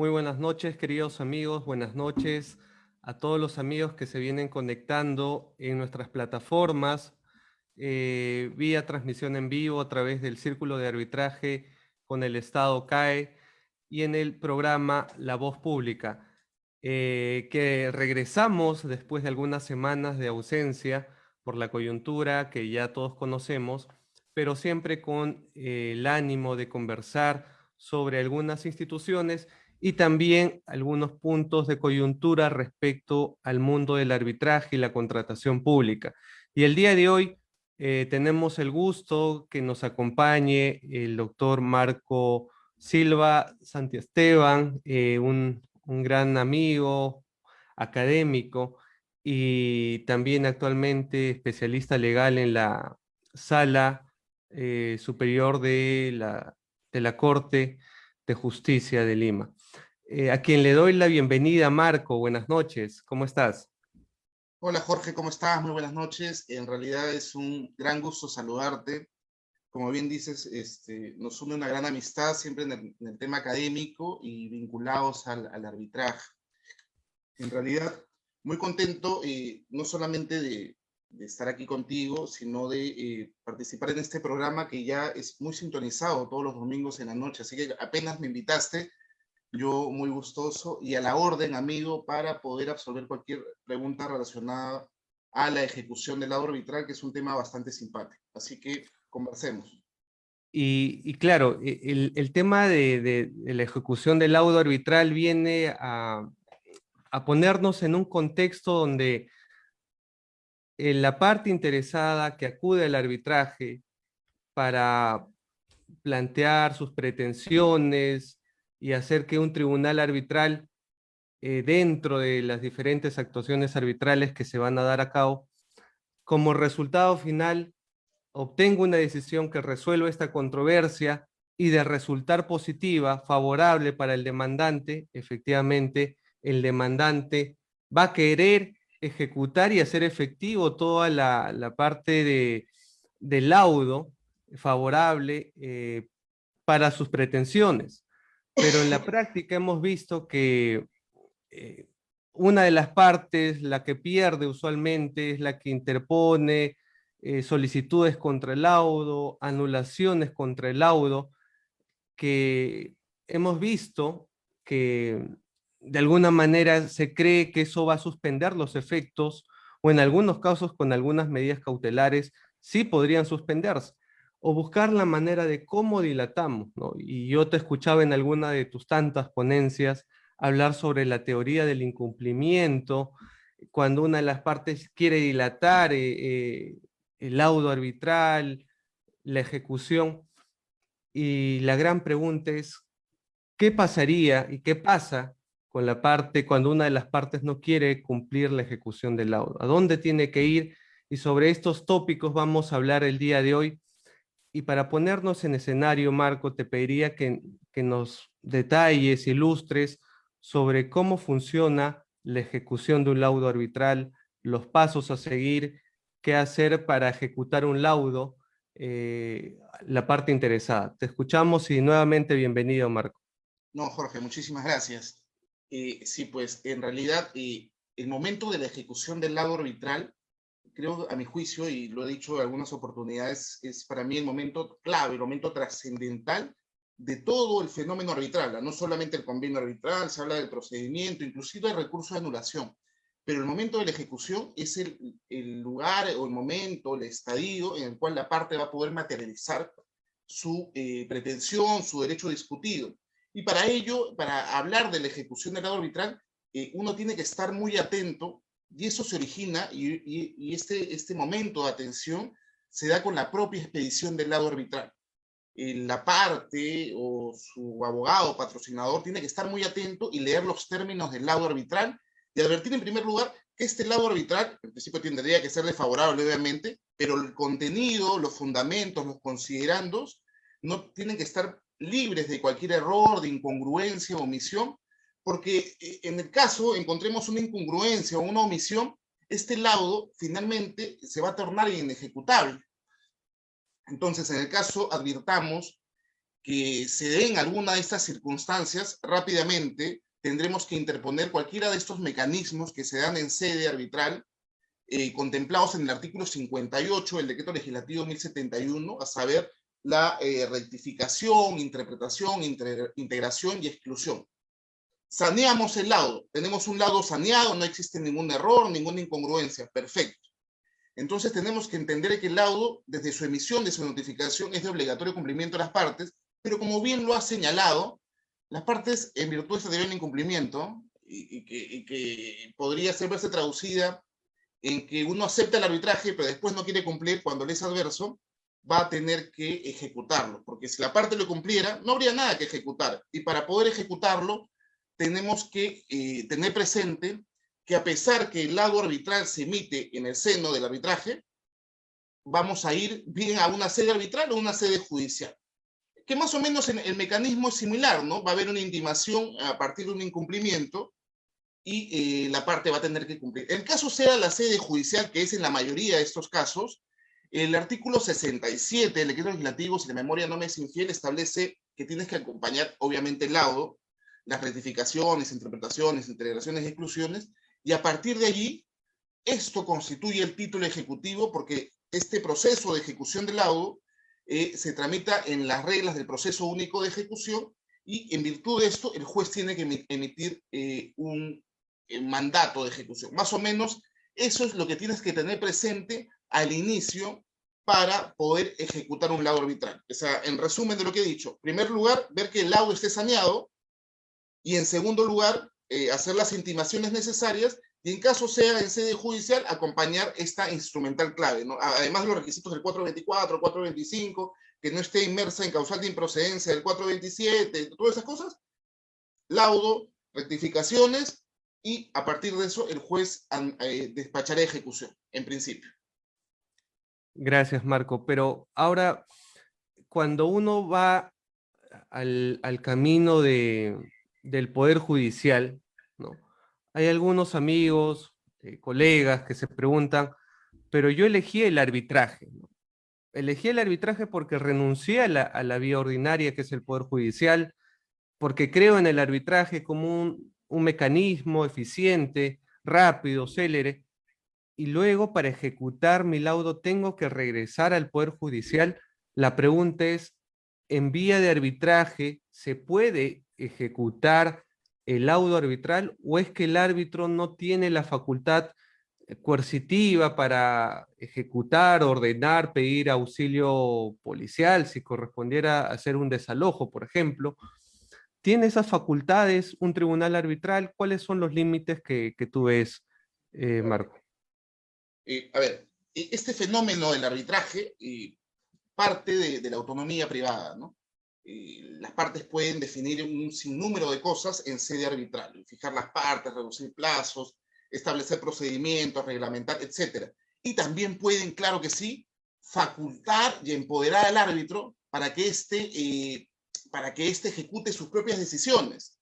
Muy buenas noches, queridos amigos. Buenas noches a todos los amigos que se vienen conectando en nuestras plataformas, vía transmisión en vivo a través del Círculo de Arbitraje con el Estado CAE y en el programa La Voz Pública, que regresamos después de algunas semanas de ausencia por la coyuntura que ya todos conocemos, pero siempre con el ánimo de conversar sobre algunas instituciones y también algunos puntos de coyuntura respecto al mundo del arbitraje y la contratación pública. Y el día de hoy tenemos el gusto que nos acompañe el doctor Marco Silva Santiesteban, un gran amigo académico y también actualmente especialista legal en la Sala Superior de la Corte de Justicia de Lima. A quien le doy la bienvenida, Marco. Buenas noches, ¿cómo estás? Hola Jorge, ¿cómo estás? Muy buenas noches. En realidad es un gran gusto saludarte. Como bien dices, nos une una gran amistad siempre en el tema académico y vinculados al arbitraje. En realidad, muy contento no solamente de estar aquí contigo, sino de participar en este programa que ya es muy sintonizado todos los domingos en la noche. Así que apenas me invitaste, yo muy gustoso y a la orden, amigo, para poder absolver cualquier pregunta relacionada a la ejecución del laudo arbitral, que es un tema bastante simpático. Así que conversemos. Y claro, el tema de la ejecución del laudo arbitral viene a ponernos en un contexto donde la parte interesada que acude al arbitraje para plantear sus pretensiones y hacer que un tribunal arbitral, dentro de las diferentes actuaciones arbitrales que se van a dar a cabo, como resultado final, obtenga una decisión que resuelva esta controversia y de resultar positiva, favorable para el demandante, efectivamente, el demandante va a querer ejecutar y hacer efectivo toda la parte del laudo favorable para sus pretensiones. Pero en la práctica hemos visto que eh, una de las partes, la que pierde usualmente, es la que interpone solicitudes contra el laudo, anulaciones contra el laudo, que hemos visto que de alguna manera se cree que eso va a suspender los efectos o en algunos casos con algunas medidas cautelares sí podrían suspenderse o buscar la manera de cómo dilatamos, ¿no? Y yo te escuchaba en alguna de tus tantas ponencias hablar sobre la teoría del incumplimiento, cuando una de las partes quiere dilatar el laudo arbitral, la ejecución, y la gran pregunta es, ¿qué pasaría y qué pasa con la parte cuando una de las partes no quiere cumplir la ejecución del laudo? ¿A dónde tiene que ir? Y sobre estos tópicos vamos a hablar el día de hoy. Y para ponernos en escenario, Marco, te pediría que nos detalles, ilustres sobre cómo funciona la ejecución de un laudo arbitral, los pasos a seguir, qué hacer para ejecutar un laudo, la parte interesada. Te escuchamos y nuevamente bienvenido, Marco. No, Jorge, muchísimas gracias. Sí, pues en realidad el momento de la ejecución del laudo arbitral, creo a mi juicio, y lo he dicho en algunas oportunidades, es para mí el momento clave, el momento trascendental de todo el fenómeno arbitral, no solamente el convenio arbitral, se habla del procedimiento, inclusive el recurso de anulación, pero el momento de la ejecución es el lugar o el momento, el estadio en el cual la parte va a poder materializar su pretensión, su derecho discutido. Y para ello, para hablar de la ejecución del laudo arbitral, uno tiene que estar muy atento y eso se origina y este momento de atención se da con la propia expedición del laudo arbitral. La parte o su abogado, patrocinador, tiene que estar muy atento y leer los términos del laudo arbitral y advertir en primer lugar que este laudo arbitral, en principio tendría que ser desfavorable obviamente, pero el contenido, los fundamentos, los considerandos, no tienen que estar libres de cualquier error, de incongruencia o omisión, porque en el caso encontremos una incongruencia o una omisión, este laudo finalmente se va a tornar inejecutable. Entonces, en el caso, advirtamos que se den alguna de estas circunstancias, rápidamente tendremos que interponer cualquiera de estos mecanismos que se dan en sede arbitral, contemplados en el artículo 58 del decreto legislativo 1071, a saber, la rectificación, interpretación, integración y exclusión. Saneamos el laudo, tenemos un laudo saneado, no existe ningún error, ninguna incongruencia, perfecto. Entonces tenemos que entender que el laudo, desde su emisión, de su notificación, es de obligatorio cumplimiento de las partes, pero como bien lo ha señalado, las partes, en virtud de este deber de incumplimiento, y que podría verse traducida en que uno acepta el arbitraje, pero después no quiere cumplir cuando le es adverso, va a tener que ejecutarlo, porque si la parte lo cumpliera, no habría nada que ejecutar, y para poder ejecutarlo, tenemos que tener presente que a pesar que el laudo arbitral se emite en el seno del arbitraje, vamos a ir bien a una sede arbitral o una sede judicial. Que más o menos el mecanismo es similar, ¿no? Va a haber una intimación a partir de un incumplimiento y la parte va a tener que cumplir. El caso sea la sede judicial, que es en la mayoría de estos casos, el artículo 67 del decreto legislativo, si la memoria no me es infiel, establece que tienes que acompañar, obviamente, el laudo, las rectificaciones, interpretaciones, integraciones y exclusiones, y a partir de allí, esto constituye el título ejecutivo, porque este proceso de ejecución del laudo se tramita en las reglas del proceso único de ejecución, y en virtud de esto, el juez tiene que emitir un mandato de ejecución. Más o menos, eso es lo que tienes que tener presente al inicio para poder ejecutar un laudo arbitral. O sea, en resumen de lo que he dicho, en primer lugar, ver que el laudo esté saneado, y en segundo lugar, hacer las intimaciones necesarias, y en caso sea en sede judicial, acompañar esta instrumental clave, ¿no? Además de los requisitos del 424, 425, que no esté inmersa en causal de improcedencia del 427, todas esas cosas, laudo, rectificaciones, y a partir de eso el juez despachará ejecución, en principio. Gracias, Marco. Pero ahora, cuando uno va al camino del Poder Judicial, ¿no? Hay algunos amigos, colegas que se preguntan, pero yo elegí el arbitraje, ¿no? Elegí el arbitraje porque renuncié a la vía ordinaria, que es el Poder Judicial, porque creo en el arbitraje como un mecanismo eficiente, rápido, célere, y luego para ejecutar mi laudo tengo que regresar al Poder Judicial. La pregunta es, ¿en vía de arbitraje se puede ejecutar el laudo arbitral o es que el árbitro no tiene la facultad coercitiva para ejecutar, ordenar, pedir auxilio policial si correspondiera hacer un desalojo, por ejemplo? ¿Tiene esas facultades un tribunal arbitral? ¿Cuáles son los límites que tú ves, Marco? A ver, este fenómeno del arbitraje parte de la autonomía privada, ¿no? Las partes pueden definir un sinnúmero de cosas en sede arbitral, fijar las partes, reducir plazos, establecer procedimientos, reglamentar, etc. Y también pueden, claro que sí, facultar y empoderar al árbitro para que éste ejecute sus propias decisiones.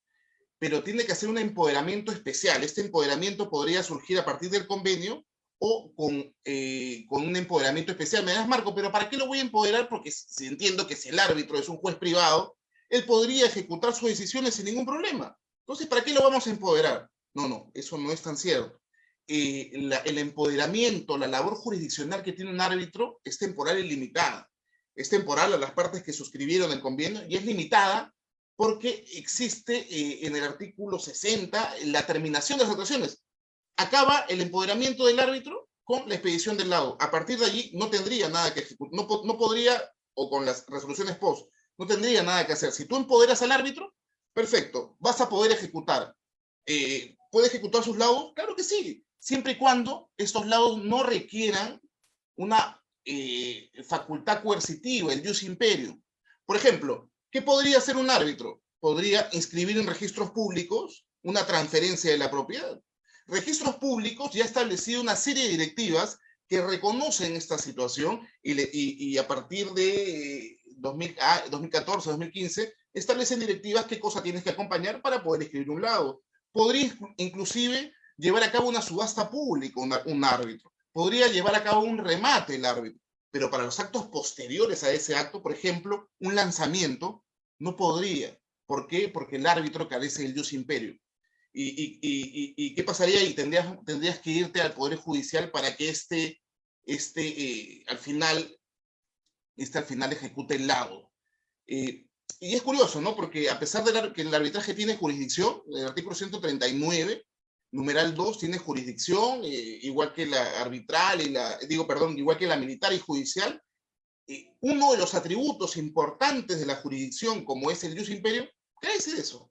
Pero tiene que hacer un empoderamiento especial. Este empoderamiento podría surgir a partir del convenio o con un empoderamiento especial. Me das, Marco, pero ¿para qué lo voy a empoderar? Porque si entiendo que si el árbitro es un juez privado, él podría ejecutar sus decisiones sin ningún problema. Entonces, ¿para qué lo vamos a empoderar? No, eso no es tan cierto. El empoderamiento, la labor jurisdiccional que tiene un árbitro es temporal y limitada. Es temporal a las partes que suscribieron el convenio y es limitada porque existe en el artículo 60 la terminación de las actuaciones. Acaba el empoderamiento del árbitro con la expedición del laudo. A partir de allí no tendría nada que ejecutar, no podría, o con las resoluciones post, no tendría nada que hacer. Si tú empoderas al árbitro, perfecto, vas a poder ejecutar. ¿Puede ejecutar sus laudos? Claro que sí, siempre y cuando estos laudos no requieran una facultad coercitiva, el jus imperium. Por ejemplo, ¿qué podría hacer un árbitro? Podría inscribir en registros públicos una transferencia de la propiedad. Registros públicos ya ha establecido una serie de directivas que reconocen esta situación y a partir de 2014, 2015, establecen directivas qué cosa tienes que acompañar para poder escribir un laudo. Podría inclusive llevar a cabo una subasta pública un árbitro. Podría llevar a cabo un remate el árbitro. Pero para los actos posteriores a ese acto, por ejemplo, un lanzamiento, No podría. ¿Por qué? Porque el árbitro carece del jus imperio. ¿Y qué pasaría ahí? Tendrías que irte al Poder Judicial para que al final ejecute el laudo. Y es curioso, ¿no? Porque a pesar de que el arbitraje tiene jurisdicción, el artículo 139, numeral 2, tiene jurisdicción, igual que la arbitral, igual que la militar y judicial, uno de los atributos importantes de la jurisdicción, como es el jus imperio, carece de eso.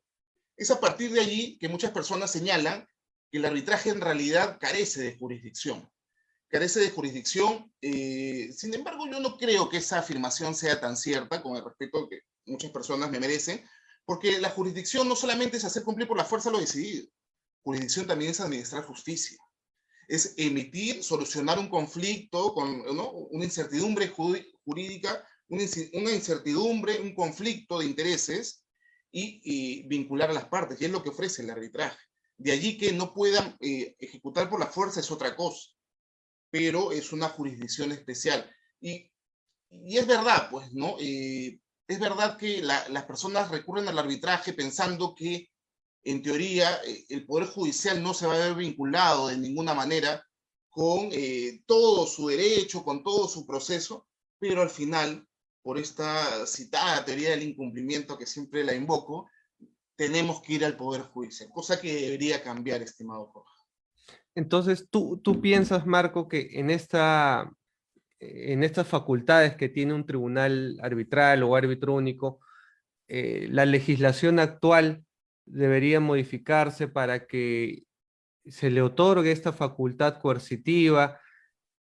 Es a partir de allí que muchas personas señalan que el arbitraje en realidad carece de jurisdicción. Carece de jurisdicción. Sin embargo, yo no creo que esa afirmación sea tan cierta, con el respeto que muchas personas me merecen, porque la jurisdicción no solamente es hacer cumplir por la fuerza lo decidido. Jurisdicción también es administrar justicia. Es emitir, solucionar un conflicto con, ¿no?, una incertidumbre jurídica, una incertidumbre, un conflicto de intereses y vincular a las partes, y es lo que ofrece el arbitraje. De allí que no puedan ejecutar por la fuerza es otra cosa, pero es una jurisdicción especial. Y es verdad, pues, ¿no? Es verdad que las personas recurren al arbitraje pensando que, en teoría, el Poder Judicial no se va a ver vinculado de ninguna manera con todo su derecho, con todo su proceso, pero al final, por esta citada teoría del incumplimiento que siempre la invoco, tenemos que ir al Poder Judicial, cosa que debería cambiar, estimado Jorge. Entonces, tú piensas, Marco, que en estas facultades que tiene un tribunal arbitral o árbitro único, la legislación actual debería modificarse para que se le otorgue esta facultad coercitiva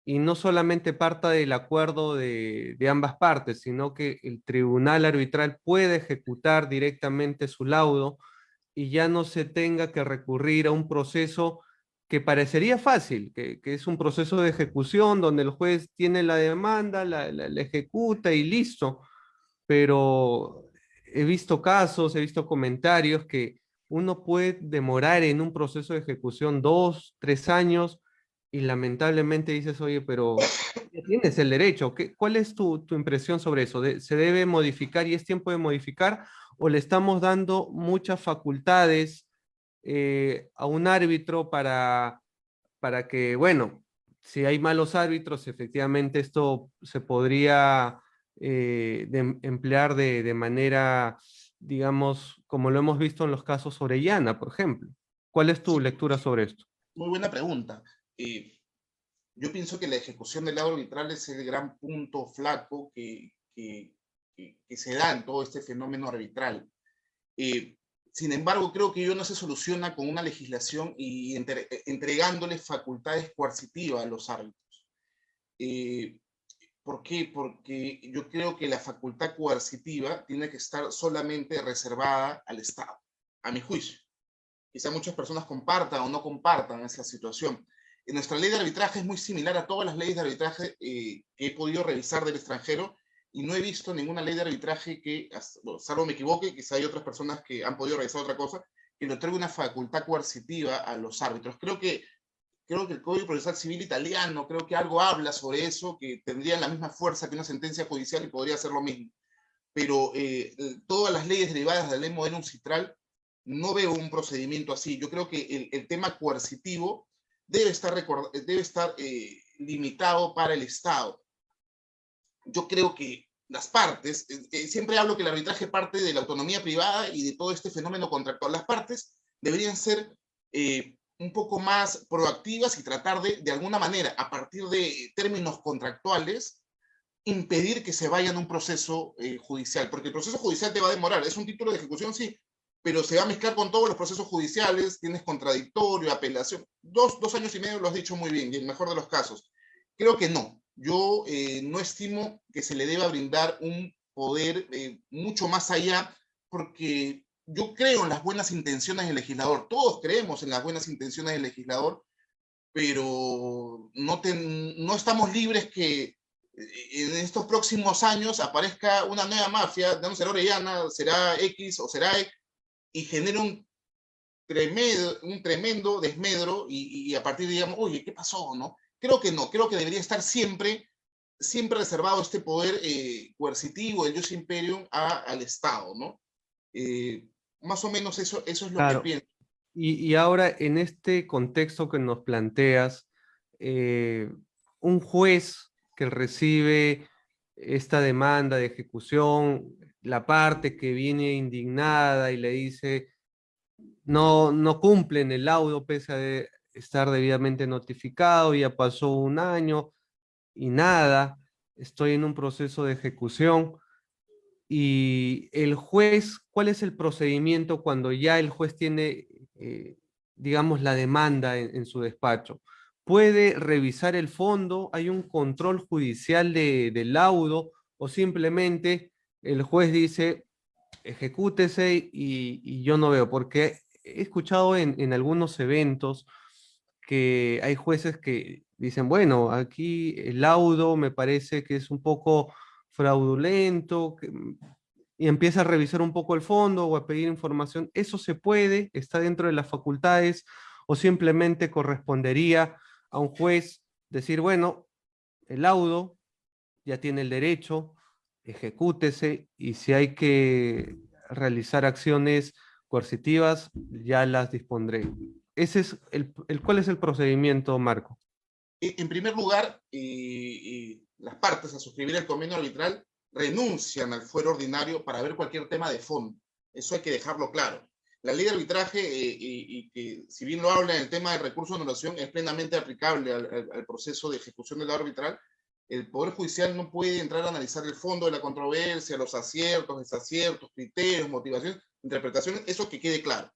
y no solamente parta del acuerdo de ambas partes, sino que el tribunal arbitral puede ejecutar directamente su laudo y ya no se tenga que recurrir a un proceso que parecería fácil, que es un proceso de ejecución donde el juez tiene la demanda, la ejecuta y listo. Pero he visto casos, he visto comentarios que uno puede demorar en un proceso de ejecución 2, 3 años y lamentablemente dices, oye, pero ya tienes el derecho. ¿Cuál es tu impresión sobre eso? ¿Se debe modificar y es tiempo de modificar o le estamos dando muchas facultades a un árbitro para que, bueno, si hay malos árbitros, efectivamente esto se podría emplear de manera, digamos, como lo hemos visto en los casos Orellana, por ejemplo? ¿Cuál es tu Sí, lectura sobre esto? muy buena pregunta. Yo pienso que la ejecución del laudo arbitral es el gran punto flaco que se da en todo este fenómeno arbitral. Sin embargo, creo que ello no se soluciona con una legislación y entregándole facultades coercitivas a los árbitros. ¿Por qué? Porque yo creo que la facultad coercitiva tiene que estar solamente reservada al Estado, a mi juicio. Quizá muchas personas compartan o no compartan esa situación. En nuestra ley de arbitraje es muy similar a todas las leyes de arbitraje que he podido revisar del extranjero y no he visto ninguna ley de arbitraje que, bueno, salvo me equivoque, quizá hay otras personas que han podido revisar otra cosa, que le otorgue una facultad coercitiva a los árbitros. Creo que el Código Procesal Civil italiano, creo que algo habla sobre eso, que tendría la misma fuerza que una sentencia judicial y podría hacer lo mismo. Pero todas las leyes derivadas de la ley Modernum Citral no veo un procedimiento así. Yo creo que el tema coercitivo debe estar limitado para el Estado. Yo creo que las partes, siempre hablo que el arbitraje parte de la autonomía privada y de todo este fenómeno contractual. Las partes deberían ser un poco más proactivas y tratar de alguna manera, a partir de términos contractuales, impedir que se vayan a un proceso judicial, porque el proceso judicial te va a demorar. Es un título de ejecución, sí, pero se va a mezclar con todos los procesos judiciales, tienes contradictorio, apelación. 2 años y medio lo has dicho muy bien, y en el mejor de los casos. Creo que no. Yo no estimo que se le deba brindar un poder mucho más allá, porque yo creo en las buenas intenciones del legislador. Todos creemos en las buenas intenciones del legislador, pero no estamos libres que en estos próximos años aparezca una nueva mafia, no será Orellana, será X o será E, y genere un tremendo desmedro y a partir de, digamos, oye, ¿qué pasó? ¿No? Creo que no, creo que debería estar siempre siempre reservado este poder coercitivo del jus imperium al Estado, ¿no? Más o menos eso es lo que Claro. pienso. Y ahora, en este contexto que nos planteas, un juez que recibe esta demanda de ejecución, la parte que viene indignada y le dice, no cumplen el laudo pese a estar debidamente notificado, ya pasó un año y nada, estoy en un proceso de ejecución. Y el juez, ¿cuál es el procedimiento cuando ya el juez tiene, digamos, la demanda en su despacho? ¿Puede revisar el fondo? ¿Hay un control judicial del laudo? ¿O simplemente el juez dice, ejecútese y yo no veo? Porque he escuchado en algunos eventos que hay jueces que dicen, bueno, aquí el laudo me parece que es un poco fraudulento, y empieza a revisar un poco el fondo o a pedir información. ¿Eso se puede? ¿Está dentro de las facultades? ¿O simplemente correspondería a un juez decir, bueno, el laudo ya tiene el derecho, ejecútese, y si hay que realizar acciones coercitivas, ya las dispondré? Ese es ¿cuál es el procedimiento, Marco? En primer lugar, las partes a suscribir el convenio arbitral renuncian al fuero ordinario para ver cualquier tema de fondo. Eso hay que dejarlo claro. La ley de arbitraje, que si bien lo habla en el tema del recurso de anulación, es plenamente aplicable al proceso de ejecución del laudo arbitral. El Poder Judicial no puede entrar a analizar el fondo de la controversia, los aciertos, desaciertos, criterios, motivaciones, interpretaciones, eso que quede claro.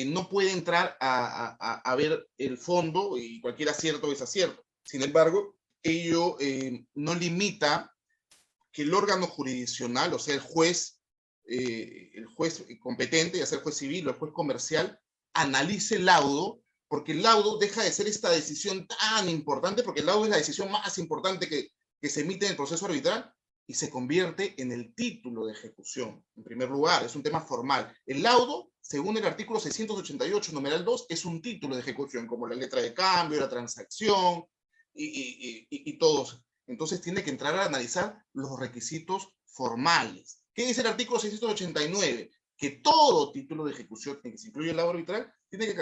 No puede entrar a ver el fondo y cualquier acierto o desacierto. Sin embargo, ello no limita que el órgano jurisdiccional, o sea, el juez competente, ya sea el juez civil o el juez comercial, analice el laudo, porque el laudo deja de ser esta decisión tan importante, porque el laudo es la decisión más importante que se emite en el proceso arbitral, y se convierte en el título de ejecución. En primer lugar, es un tema formal. El laudo, según el artículo 688, numeral 2, es un título de ejecución, como la letra de cambio, la transacción y todos. Entonces tiene que entrar a analizar los requisitos formales. ¿Qué dice el artículo 689? Que todo título de ejecución en que se incluye el laudo arbitral tiene que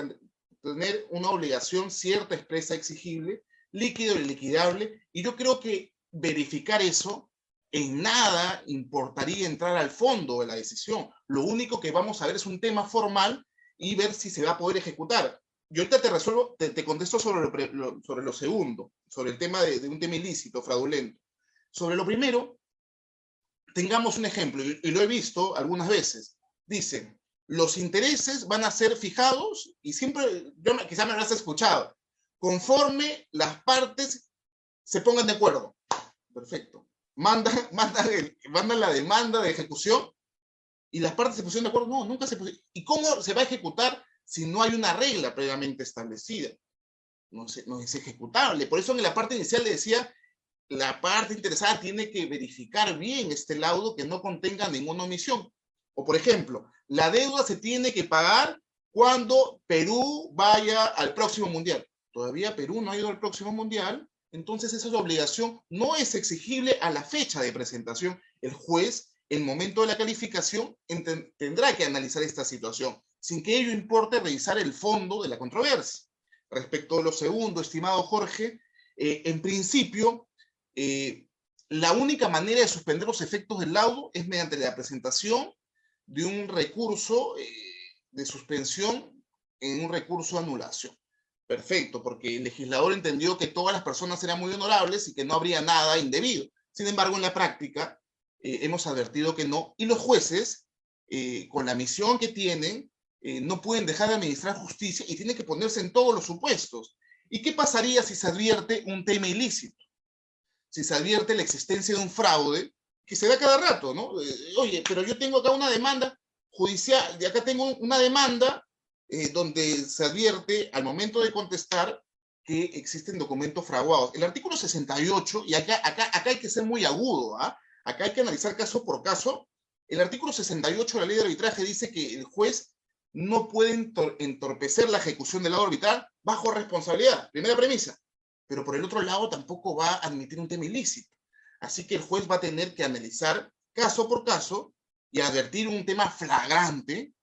tener una obligación cierta, expresa, exigible, líquido y liquidable, y yo creo que verificar eso en nada importaría entrar al fondo de la decisión. Lo único que vamos a ver es un tema formal y ver si se va a poder ejecutar. Yo ahorita te resuelvo, te contesto sobre lo segundo, sobre el tema de un tema ilícito, fraudulento. Sobre lo primero, tengamos un ejemplo, y lo he visto algunas veces. Dicen, los intereses van a ser fijados, y siempre, quizá me habrás escuchado, conforme las partes se pongan de acuerdo. Perfecto. Mandan la demanda de ejecución y las partes se pusieron de acuerdo. No, nunca se pusieron. ¿Y cómo se va a ejecutar si no hay una regla previamente establecida? No es ejecutable. Por eso en la parte inicial le decía, la parte interesada tiene que verificar bien este laudo que no contenga ninguna omisión. O por ejemplo, la deuda se tiene que pagar cuando Perú vaya al próximo mundial. Todavía Perú no ha ido al próximo mundial, entonces esa obligación no es exigible a la fecha de presentación. El juez, en el momento de la calificación, tendrá que analizar esta situación, sin que ello importe revisar el fondo de la controversia. Respecto a lo segundo, estimado Jorge, en principio, la única manera de suspender los efectos del laudo es mediante la presentación de un recurso de suspensión en un recurso de anulación. Perfecto, porque el legislador entendió que todas las personas eran muy honorables y que no habría nada indebido. Sin embargo, en la práctica hemos advertido que no, y los jueces, con la misión que tienen, no pueden dejar de administrar justicia y tienen que ponerse en todos los supuestos. ¿Y qué pasaría si se advierte un tema ilícito? Si se advierte la existencia de un fraude, que se da cada rato, ¿no? Oye, pero yo tengo acá una demanda judicial, y acá tengo una demanda donde se advierte al momento de contestar que existen documentos fraguados. El artículo 68, y acá hay que ser muy agudo, ¿ah? Acá hay que analizar caso por caso. El artículo 68 de la ley de arbitraje dice que el juez no puede entorpecer la ejecución del laudo arbitral bajo responsabilidad. Primera premisa. Pero por el otro lado tampoco va a admitir un tema ilícito. Así que el juez va a tener que analizar caso por caso y advertir un tema flagrante,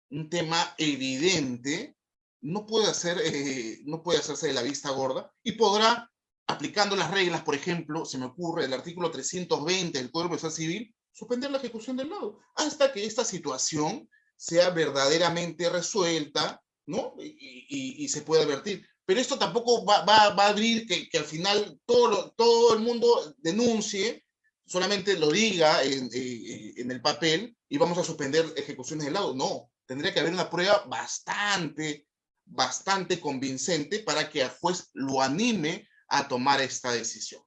un tema evidente, no puede hacerse de la vista gorda y podrá, aplicando las reglas, por ejemplo, se me ocurre el artículo 320 del Código Procesal Civil, suspender la ejecución del laudo hasta que esta situación sea verdaderamente resuelta, ¿no? Y se pueda advertir. Pero esto tampoco va a abrir que al final todo el mundo denuncie, solamente lo diga en el papel y vamos a suspender ejecuciones del laudo. No, tendría que haber una prueba bastante convincente para que el juez lo anime a tomar esta decisión.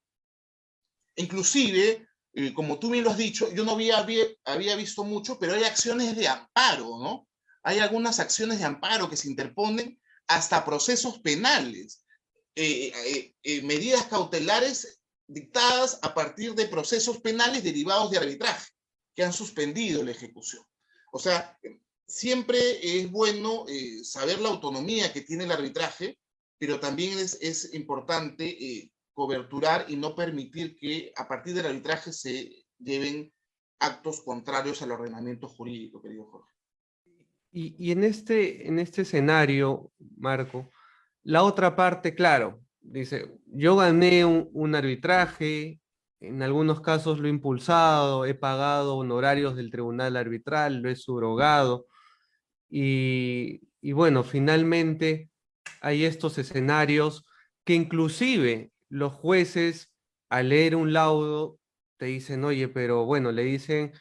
Inclusive, como tú bien lo has dicho, yo no había visto mucho, pero hay acciones de amparo, ¿no? Hay algunas acciones de amparo que se interponen hasta procesos penales, medidas cautelares dictadas a partir de procesos penales derivados de arbitraje, que han suspendido la ejecución. O sea, siempre es bueno saber la autonomía que tiene el arbitraje, pero también es importante coberturar y no permitir que a partir del arbitraje se lleven actos contrarios al ordenamiento jurídico, querido Jorge. Y en este escenario, Marco, la otra parte, claro, dice, yo gané un arbitraje, en algunos casos lo he impulsado, he pagado honorarios del tribunal arbitral, lo he subrogado, y bueno, finalmente hay estos escenarios que inclusive los jueces al leer un laudo te dicen, oye, pero bueno, le dicen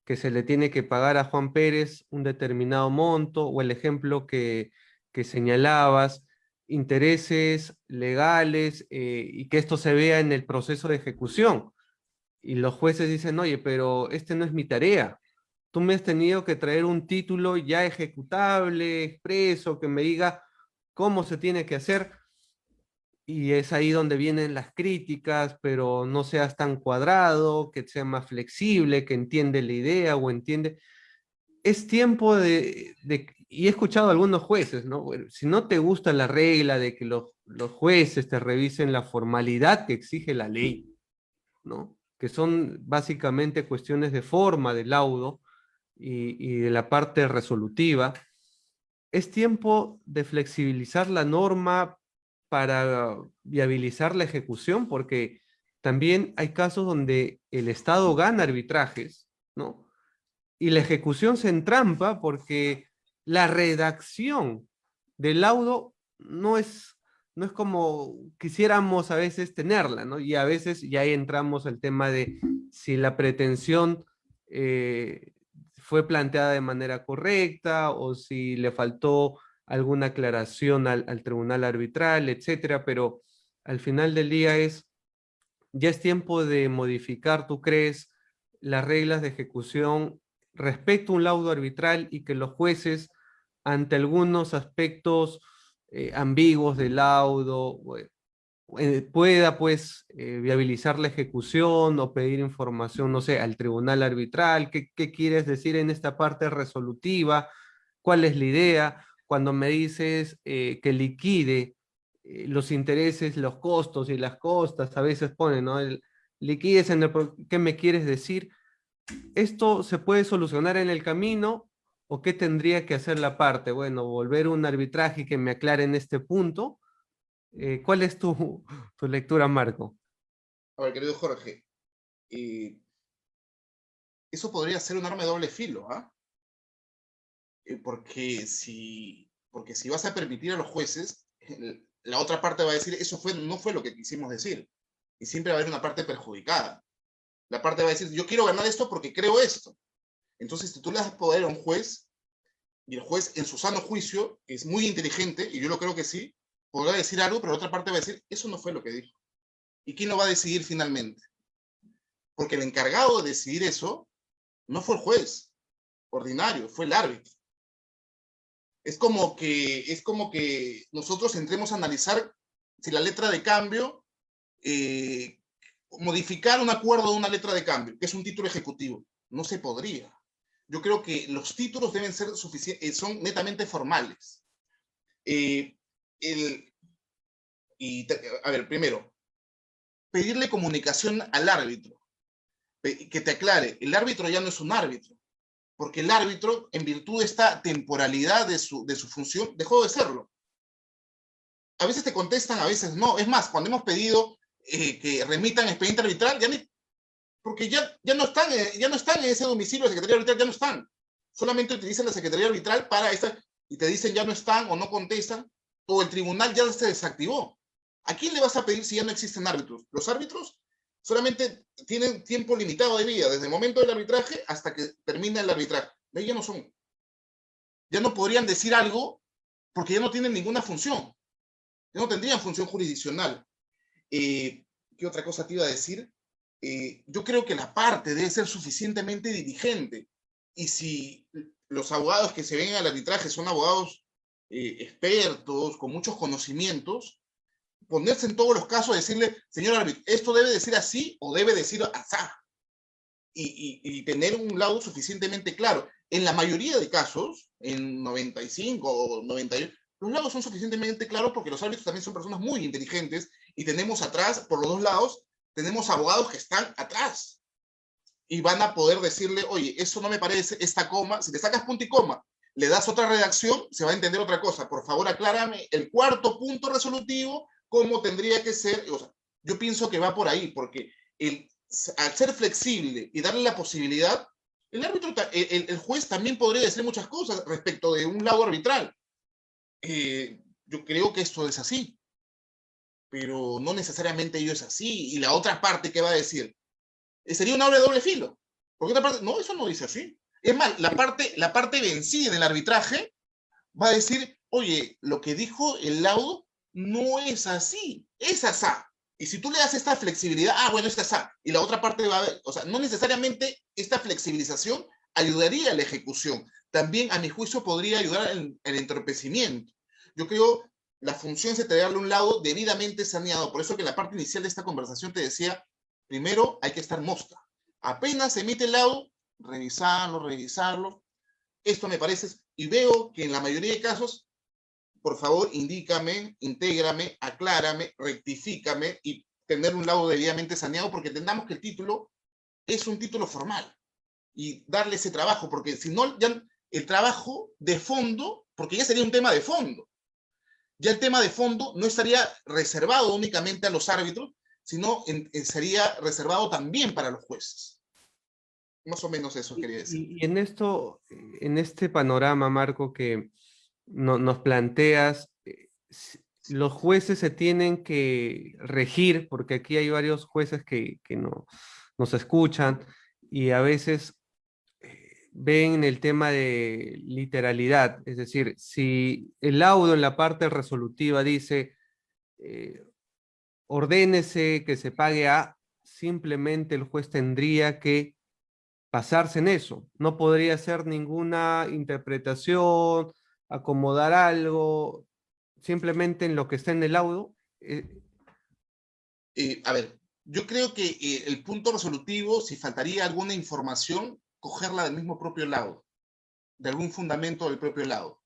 que se le tiene que pagar a Juan Pérez un determinado monto, o el ejemplo que señalabas, intereses legales, y que esto se vea en el proceso de ejecución. Y los jueces dicen, oye, pero este no es mi tarea. Tú me has tenido que traer un título ya ejecutable, expreso, que me diga cómo se tiene que hacer. Y es ahí donde vienen las críticas, pero no seas tan cuadrado, que sea más flexible, que entiende la idea o entiende. Es tiempo y he escuchado a algunos jueces, ¿no? Bueno, si no te gusta la regla de que los jueces te revisen la formalidad que exige la ley, ¿no? Que son básicamente cuestiones de forma del laudo y de la parte resolutiva, es tiempo de flexibilizar la norma para viabilizar la ejecución, porque también hay casos donde el Estado gana arbitrajes, ¿no? Y la ejecución se entrampa porque la redacción del laudo no es como quisiéramos a veces tenerla, ¿no? Y a veces ya ahí entramos al tema de si la pretensión fue planteada de manera correcta o si le faltó alguna aclaración al tribunal arbitral, etcétera, pero al final del día ya es tiempo de modificar, ¿tú crees, las reglas de ejecución respecto a un laudo arbitral y que los jueces, ante algunos aspectos ambiguos del laudo, pueda pues viabilizar la ejecución o pedir información, no sé, al tribunal arbitral? ¿Qué quieres decir en esta parte resolutiva? ¿Cuál es la idea? Cuando me dices que liquide los intereses, los costos y las costas, a veces ponen, ¿no? Liquides ¿qué me quieres decir? ¿Esto se puede solucionar en el camino o qué tendría que hacer la parte? Bueno, volver a un arbitraje que me aclare en este punto. ¿Cuál es tu lectura, Marco? A ver, querido Jorge, eso podría ser un arma de doble filo, ¿ah? Porque si vas a permitir a los jueces, la otra parte va a decir, no fue lo que quisimos decir. Y siempre va a haber una parte perjudicada. La parte va a decir, yo quiero ganar esto porque creo esto. Entonces, si tú le das poder a un juez, y el juez en su sano juicio, que es muy inteligente, y yo lo creo que sí, podrá decir algo, pero la otra parte va a decir, eso no fue lo que dijo. ¿Y quién lo va a decidir finalmente? Porque el encargado de decidir eso no fue el juez ordinario, fue el árbitro. Es como que nosotros entremos a analizar si la letra de cambio, modificar un acuerdo de una letra de cambio, que es un título ejecutivo. No se podría. Yo creo que los títulos deben ser son netamente formales. A ver, primero, pedirle comunicación al árbitro, que te aclare, el árbitro ya no es un árbitro, porque el árbitro, en virtud de esta temporalidad de su función, dejó de serlo. A veces te contestan, a veces no. Es más, cuando hemos pedido que remitan expediente arbitral, porque ya no están en ese domicilio de Secretaría Arbitral, ya no están. Solamente utilizan la Secretaría Arbitral para esta, y te dicen ya no están o no contestan, o el tribunal ya se desactivó. ¿A quién le vas a pedir si ya no existen árbitros? Los árbitros solamente tienen tiempo limitado de vida, desde el momento del arbitraje hasta que termina el arbitraje. De ahí ya no son. Ya no podrían decir algo porque ya no tienen ninguna función. Ya no tendrían función jurisdiccional. ¿Qué otra cosa te iba a decir? Yo creo que la parte debe ser suficientemente diligente. Y si los abogados que se ven al arbitraje son abogados expertos, con muchos conocimientos, ponerse en todos los casos a decirle, señor árbitro, esto debe decir así o debe decir asá. Y tener un laudo suficientemente claro. En la mayoría de casos, en 95 o 98, los laudos son suficientemente claros porque los árbitros también son personas muy inteligentes y tenemos atrás, por los dos lados, tenemos abogados que están atrás y van a poder decirle, oye, eso no me parece, esta coma, si te sacas punto y coma, le das otra redacción, se va a entender otra cosa. Por favor, aclárame el cuarto punto resolutivo, cómo tendría que ser. O sea, yo pienso que va por ahí, porque al ser flexible y darle la posibilidad, el árbitro, el juez también podría decir muchas cosas respecto de un laudo arbitral. Yo creo que esto es así, pero no necesariamente ello es así. Y la otra parte, ¿qué va a decir? Sería un arma de doble filo. Porque otra parte, no, eso no dice así. Es más, la parte vencida del arbitraje va a decir, oye, lo que dijo el laudo no es así, es asá. Y si tú le das esta flexibilidad, bueno, es asá. Y la otra parte va a ver, o sea, no necesariamente esta flexibilización ayudaría a la ejecución. También, a mi juicio, podría ayudar en el entorpecimiento. Yo creo la función es darle un laudo debidamente saneado. Por eso que la parte inicial de esta conversación te decía, primero hay que estar mosca. Apenas se emite el laudo, revisarlo. Esto me parece, y veo que en la mayoría de casos, por favor, indícame, intégrame, aclárame, rectifícame y tener un laudo debidamente saneado, porque entendamos que el título es un título formal y darle ese trabajo, porque si no, ya el trabajo de fondo, porque ya sería un tema de fondo, ya el tema de fondo no estaría reservado únicamente a los árbitros, sino sería reservado también para los jueces. Más o menos eso quería decir. Y en este panorama, Marco, que nos planteas, los jueces se tienen que regir, porque aquí hay varios jueces que no, nos escuchan y a veces ven el tema de literalidad, es decir, si el laudo en la parte resolutiva dice ordénese que se pague a, simplemente el juez tendría que basarse en eso, no podría hacer ninguna interpretación, acomodar algo, simplemente en lo que está en el laudo. A ver, yo creo que el punto resolutivo, si faltaría alguna información, cogerla del mismo propio laudo, de algún fundamento del propio laudo.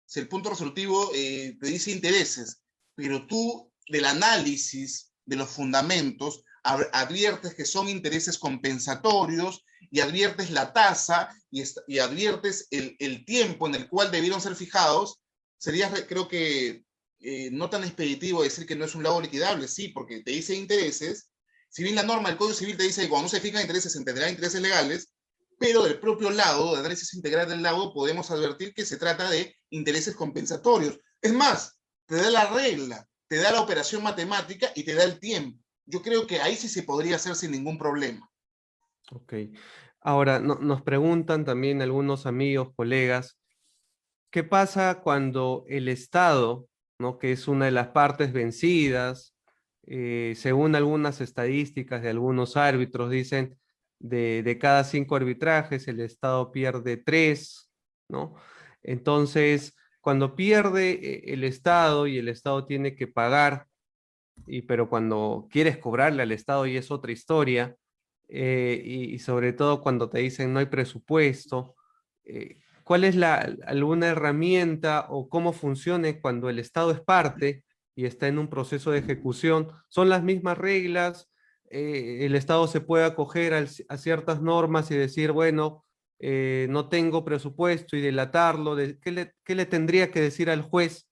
Si el punto resolutivo te dice intereses, pero tú del análisis de los fundamentos adviertes que son intereses compensatorios y adviertes la tasa y adviertes el tiempo en el cual debieron ser fijados, sería, creo que, no tan expeditivo decir que no es un laudo liquidable, sí, porque te dice intereses. Si bien la norma del Código Civil te dice que cuando no se fijan intereses se entenderán intereses legales, pero del propio laudo, de análisis integral del laudo, podemos advertir que se trata de intereses compensatorios. Es más, te da la regla, te da la operación matemática y te da el tiempo. Yo creo que ahí sí se podría hacer sin ningún problema. Ok. Ahora, nos preguntan también algunos amigos, colegas, ¿qué pasa cuando el Estado, ¿no?, que es una de las partes vencidas, según algunas estadísticas de algunos árbitros, dicen de cada 5 arbitrajes el Estado pierde 3, ¿no? Entonces, cuando pierde el Estado y el Estado tiene que pagar, pero cuando quieres cobrarle al Estado y es otra historia, y sobre todo cuando te dicen no hay presupuesto, ¿cuál es alguna herramienta o cómo funcione cuando el Estado es parte y está en un proceso de ejecución, son las mismas reglas, el Estado se puede acoger a ciertas normas y decir, bueno, no tengo presupuesto y delatarlo, ¿qué le tendría que decir al juez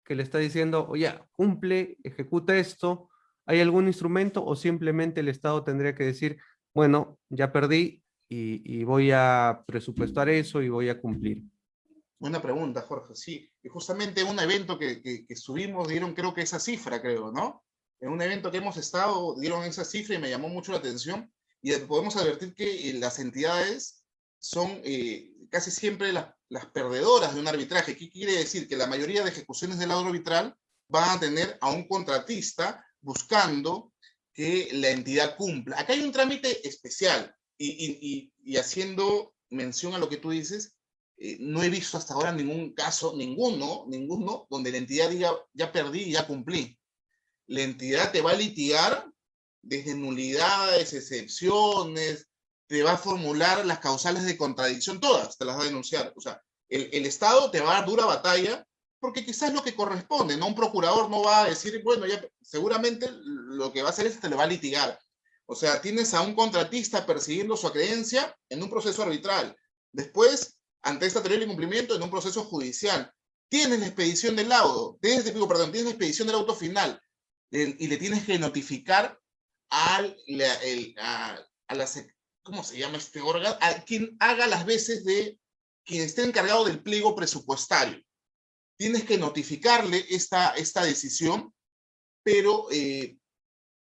que le está diciendo, oye, cumple, ejecuta esto? ¿Hay algún instrumento o simplemente el Estado tendría que decir, bueno, ya perdí y voy a presupuestar eso y voy a cumplir? Buena pregunta, Jorge. Sí, y justamente en un evento que estuvimos dieron creo que esa cifra, creo, ¿no? En un evento que hemos estado dieron esa cifra y me llamó mucho la atención. Y podemos advertir que las entidades son casi siempre las perdedoras de un arbitraje. ¿Qué quiere decir? Que la mayoría de ejecuciones del laudo arbitral van a tener a un contratista buscando que la entidad cumpla. Acá hay un trámite especial y haciendo mención a lo que tú dices, no he visto hasta ahora ningún caso, ninguno, donde la entidad diga, ya perdí, ya cumplí. La entidad te va a litigar desde nulidades, excepciones, te va a formular las causales de contradicción, todas te las va a denunciar. O sea, el Estado te va a dar dura batalla porque quizás lo que corresponde, ¿no? Un procurador no va a decir, bueno, ya seguramente lo que va a hacer es que te lo va a litigar. O sea, tienes a un contratista persiguiendo su acreencia en un proceso arbitral. Después, ante esta teoría de incumplimiento, en un proceso judicial. Tienes la expedición del laudo, tienes la expedición del auto final, y le tienes que notificar a las, ¿cómo se llama este órgano? A quien haga las veces de quien esté encargado del pliego presupuestario. Tienes que notificarle esta decisión, pero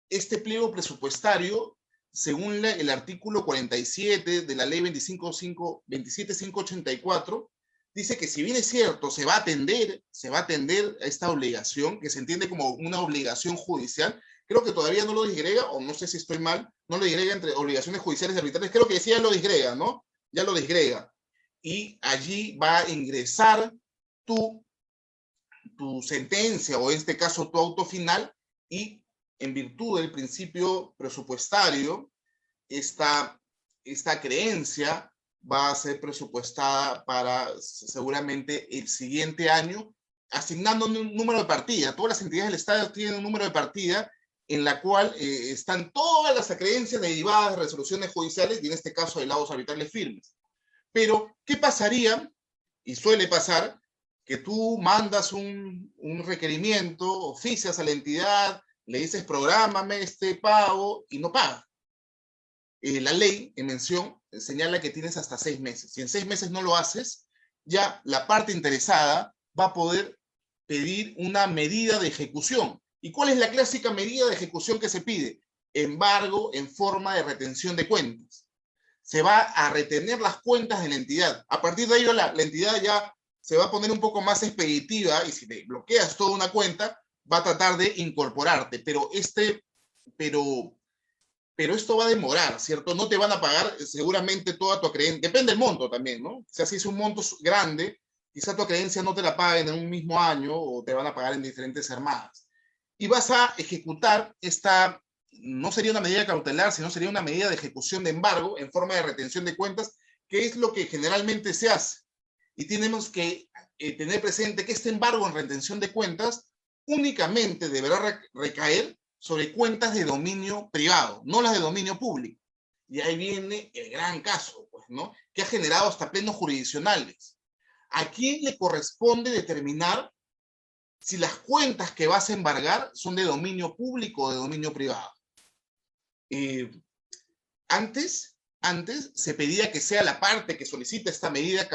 este pliego presupuestario, según el artículo 47 de la ley 27584, dice que si bien es cierto, se va a atender a esta obligación, que se entiende como una obligación judicial. Creo que todavía no lo disgrega, o no sé si estoy mal, no lo disgrega entre obligaciones judiciales y arbitrales, creo que sí ya lo disgrega, ¿no? Ya lo disgrega. Y allí va a ingresar tu sentencia, o en este caso tu auto final, y en virtud del principio presupuestario, esta creencia va a ser presupuestada para seguramente el siguiente año, asignando un número de partida. Todas las entidades del Estado tienen un número de partida en la cual están todas las acreencias derivadas de resoluciones judiciales y en este caso de laudos arbitrales firmes. Pero, ¿qué pasaría? Y suele pasar que tú mandas un requerimiento, oficias a la entidad, le dices, prográmame este pago y no paga. La ley en mención señala que tienes hasta 6 meses. Si en 6 meses no lo haces, ya la parte interesada va a poder pedir una medida de ejecución. ¿Y cuál es la clásica medida de ejecución que se pide? Embargo en forma de retención de cuentas. Se va a retener las cuentas de la entidad. A partir de ello, la entidad ya se va a poner un poco más expeditiva y si te bloqueas toda una cuenta, va a tratar de incorporarte. Pero esto va a demorar, ¿cierto? No te van a pagar seguramente toda tu creencia. Depende del monto también, ¿no? O sea, si es un monto grande, quizá tu creencia no te la paguen en un mismo año o te van a pagar en diferentes armadas. Y vas a ejecutar esta, no sería una medida cautelar, sino sería una medida de ejecución de embargo en forma de retención de cuentas, que es lo que generalmente se hace. Y tenemos que tener presente que este embargo en retención de cuentas únicamente deberá recaer sobre cuentas de dominio privado, no las de dominio público. Y ahí viene el gran caso, pues, ¿no? Que ha generado hasta plenos jurisdiccionales. ¿A quién le corresponde determinar si las cuentas que vas a embargar son de dominio público o de dominio privado? Antes se pedía que sea la parte que solicita esta medida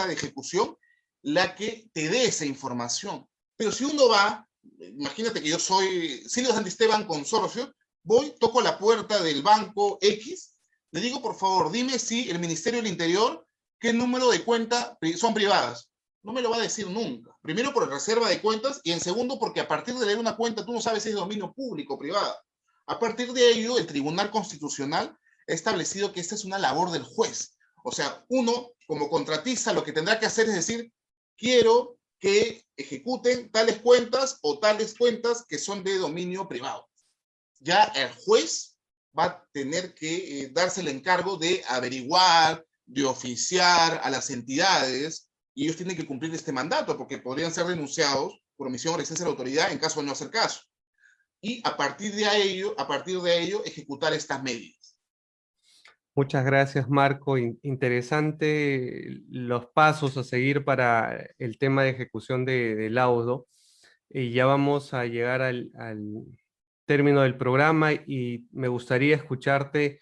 de ejecución la que te dé esa información. Pero si uno va, imagínate que yo soy Silvio Santisteban Consorcio, voy, toco la puerta del banco X, le digo, por favor, dime si el Ministerio del Interior, qué número de cuentas son privadas. No me lo va a decir nunca. Primero por reserva de cuentas y en segundo porque a partir de leer una cuenta tú no sabes si es de dominio público o privado. A partir de ello, el Tribunal Constitucional ha establecido que esta es una labor del juez. O sea, uno, como contratista, lo que tendrá que hacer es decir, quiero que ejecuten tales cuentas o tales cuentas que son de dominio privado. Ya el juez va a tener que darse el encargo de averiguar, de oficiar a las entidades y ellos tienen que cumplir este mandato porque podrían ser denunciados por omisión o resistencia de la autoridad en caso de no hacer caso. Y a partir de ello ejecutar estas medidas. Muchas gracias, Marco. Interesante los pasos a seguir para el tema de ejecución de laudo. Y ya vamos a llegar al término del programa y me gustaría escucharte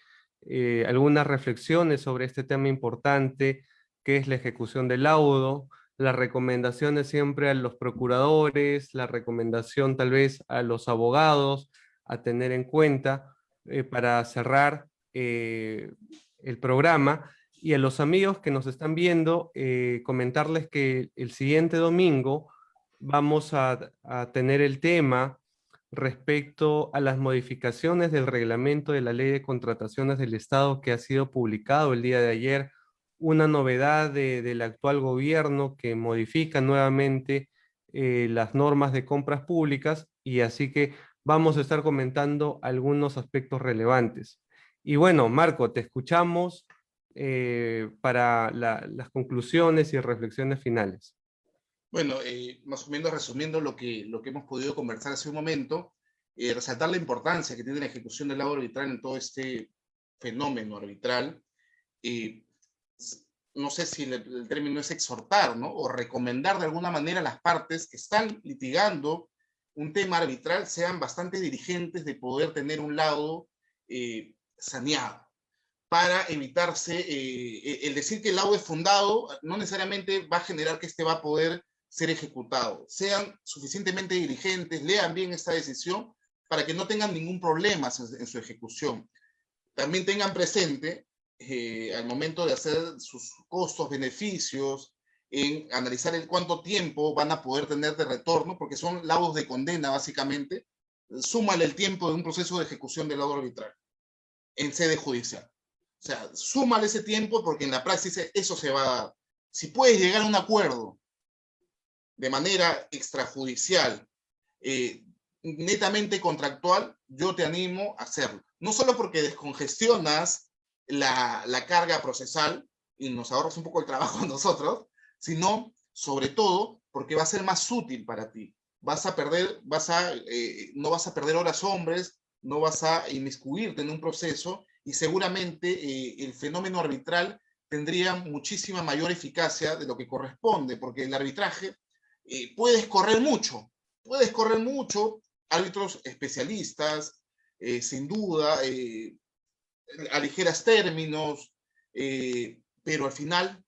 algunas reflexiones sobre este tema importante, que es la ejecución del laudo, las recomendaciones siempre a los procuradores, la recomendación tal vez a los abogados a tener en cuenta para cerrar el programa. Y a los amigos que nos están viendo, comentarles que el siguiente domingo vamos a tener el tema respecto a las modificaciones del reglamento de la Ley de Contrataciones del Estado que ha sido publicado el día de ayer, una novedad del actual gobierno que modifica nuevamente las normas de compras públicas, y así que vamos a estar comentando algunos aspectos relevantes. Y bueno, Marco, te escuchamos para las conclusiones y reflexiones finales. Bueno, más o menos resumiendo lo que hemos podido conversar hace un momento, resaltar la importancia que tiene la ejecución del laudo arbitral en todo este fenómeno arbitral. Eh, no sé si el término es exhortar, ¿no? O recomendar de alguna manera a las partes que están litigando un tema arbitral sean bastante diligentes de poder tener un laudo saneado, para evitarse el decir que el laudo es fundado no necesariamente va a generar que este va a poder ser ejecutado. Sean suficientemente diligentes, lean bien esta decisión para que no tengan ningún problema en su ejecución. También tengan presente al momento de hacer sus costos, beneficios, en analizar el cuánto tiempo van a poder tener de retorno, porque son laudos de condena básicamente, súmale el tiempo de un proceso de ejecución del laudo arbitral en sede judicial. O sea, súmale ese tiempo porque en la praxis eso se va a dar. Si puedes llegar a un acuerdo de manera extrajudicial, netamente contractual, yo te animo a hacerlo. No solo porque descongestionas la carga procesal y nos ahorras un poco el trabajo a nosotros, sino sobre todo porque va a ser más útil para ti. No vas a perder horas hombres, no vas a inmiscuirte en un proceso y seguramente el fenómeno arbitral tendría muchísima mayor eficacia de lo que corresponde, porque el arbitraje puedes correr mucho, árbitros especialistas, sin duda, aligeras términos, pero al final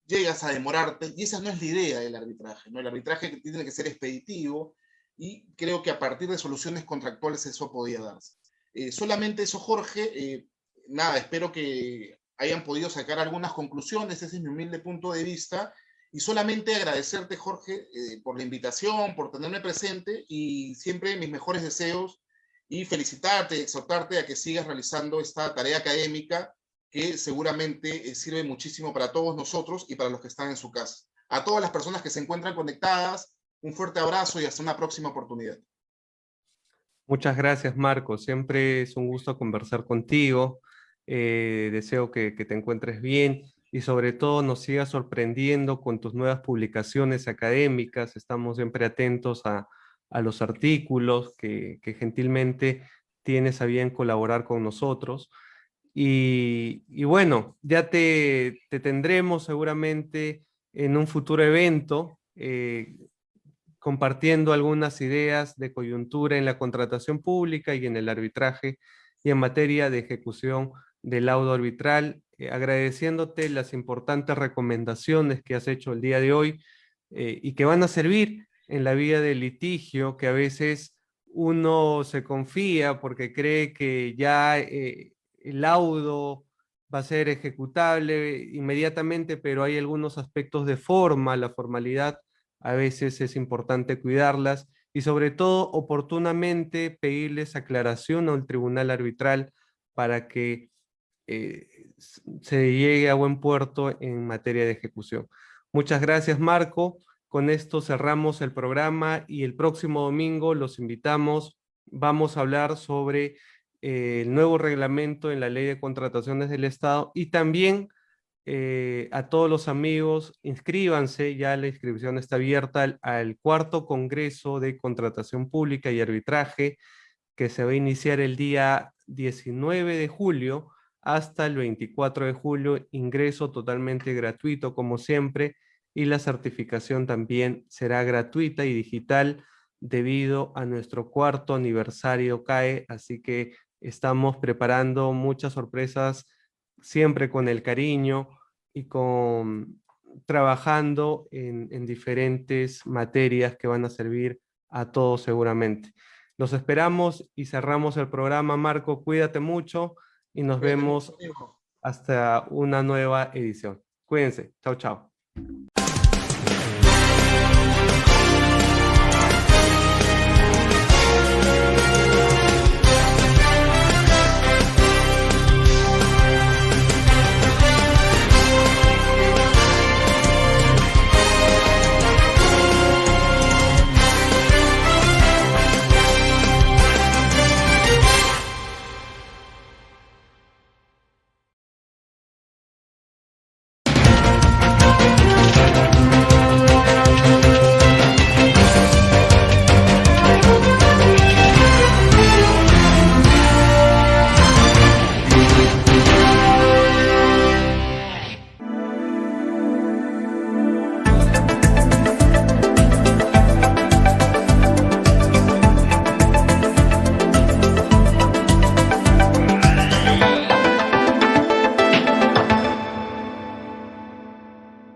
llegas a demorarte y esa no es la idea del arbitraje, ¿no? El arbitraje tiene que ser expeditivo y creo que a partir de soluciones contractuales eso podía darse. Solamente eso, Jorge. Nada, espero que hayan podido sacar algunas conclusiones, ese es mi humilde punto de vista, y solamente agradecerte, Jorge, por la invitación, por tenerme presente y siempre mis mejores deseos y felicitarte, exhortarte a que sigas realizando esta tarea académica que seguramente sirve muchísimo para todos nosotros y para los que están en su casa. A todas las personas que se encuentran conectadas, un fuerte abrazo y hasta una próxima oportunidad. Muchas gracias, Marco. Siempre es un gusto conversar contigo. Deseo que te encuentres bien y sobre todo nos sigas sorprendiendo con tus nuevas publicaciones académicas. Estamos siempre atentos a los artículos que gentilmente tienes a bien colaborar con nosotros. Y bueno, ya te tendremos seguramente en un futuro evento. Compartiendo algunas ideas de coyuntura en la contratación pública y en el arbitraje y en materia de ejecución del laudo arbitral, agradeciéndote las importantes recomendaciones que has hecho el día de hoy y que van a servir en la vía del litigio, que a veces uno se confía porque cree que ya el laudo va a ser ejecutable inmediatamente, pero hay algunos aspectos de forma, la formalidad a veces es importante cuidarlas y sobre todo oportunamente pedirles aclaración al tribunal arbitral para que se llegue a buen puerto en materia de ejecución. Muchas gracias, Marco. Con esto cerramos el programa y el próximo domingo los invitamos. Vamos a hablar sobre el nuevo reglamento en la Ley de Contrataciones del Estado y también a todos los amigos, inscríbanse, ya la inscripción está abierta al cuarto Congreso de Contratación Pública y Arbitraje, que se va a iniciar el día 19 de julio hasta el 24 de julio, ingreso totalmente gratuito como siempre, y la certificación también será gratuita y digital debido a nuestro cuarto aniversario CAE, así que estamos preparando muchas sorpresas siempre con el cariño y con trabajando en diferentes materias que van a servir a todos seguramente. Los esperamos y cerramos el programa. Marco, cuídate mucho y nos Cuídate mucho, vemos amigo. hasta una nueva edición. Cuídense. Chao, chao.